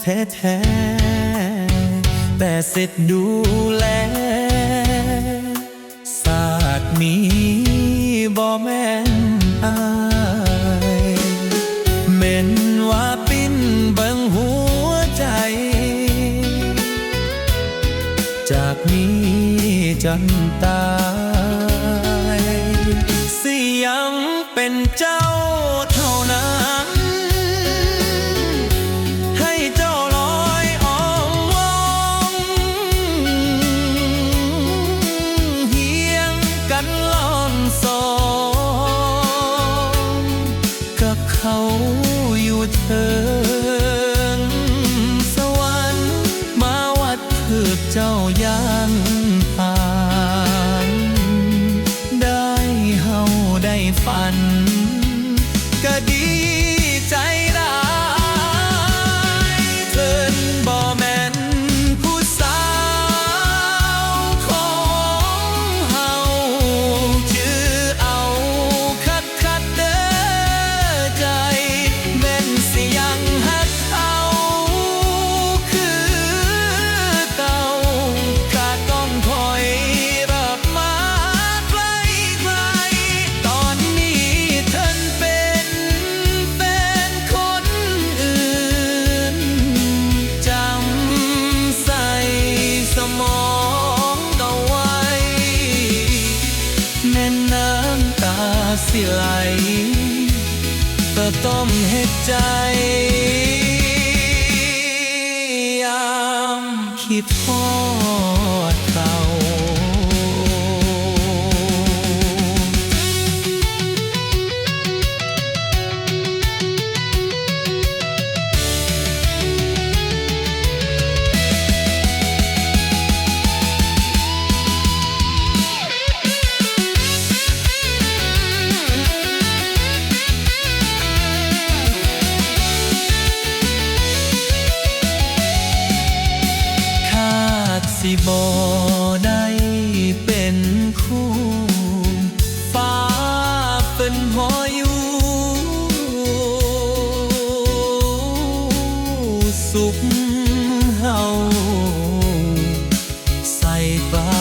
แท้ๆแต่เสร็จดูแลศาสตร์นี้บ่แม่นอายแม่นว่าปิ้นเบิ่งหัวใจจากนี้จนตายสิยังเป็นเจ้าเท่านั้นให้เจ้าลอยอ่องวองเฮียงกันล่อนสองกับเขาอยู่เถิงสวรรค์มาวัดเพื่อเจ้ายังผ่านได้เฮาได้ฝันก็ดีใจได้เพิ่นบ่แม่นผู้สาวของเฮาชื่อเอาคัดเด้อใจแม่นสิยังฮักเอาคือเก่าก็ต้องถอยรับมาไกลตอนนี้เธอเป็นแฟนคนอื่นจำใส่สมองเอาไว้แม่น้ำตาสิไหลก็ต้องเฮ็ดใจยามคิดฮอดเขา สิบ่ได้เป็นคู่ฟ้าเป็นพออยู่สุขเฮาใส่ปลา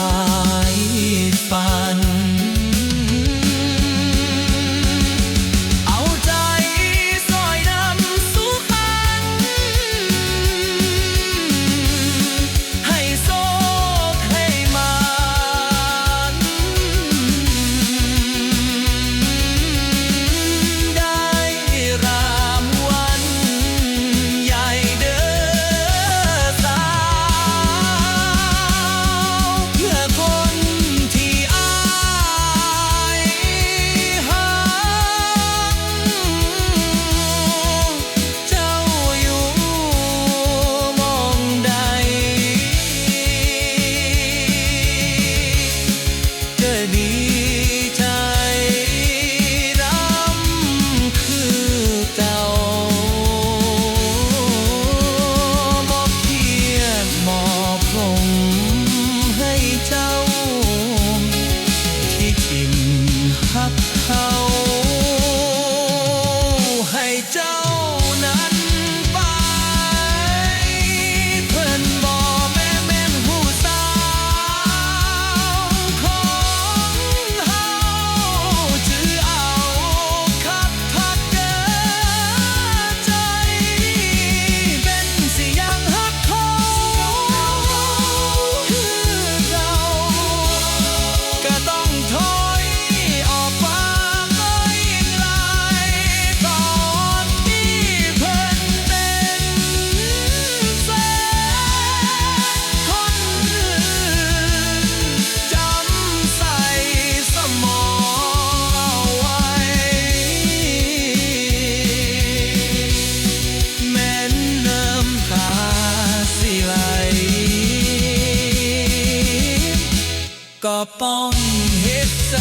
ยฝันเอาใจซอยนำสุขันให้โซให้มันได้รางวัลใหญ่เด้อสาวเพื่อคนที่อายหักเจ้าอยู่มองใดก็ดีใจรำคือเก่าบ่เพียรมอบลงให้เจ้าที่ทิ่มหักเขาให้เจ้านั้นไปเพิ่นบ่แม่นผู้สาวของเฮาชื่อเอาคักเด้อใจเป็นสิยังฮักเขาคือเก่าก็ต้องถอยออกไปไกลตอนที่เพิ่นเป็นแฟนคนอื่นจำใส่สมองเอาไว้แม้น้ำตาสิไหลก็ป้องเฮ็ดใจ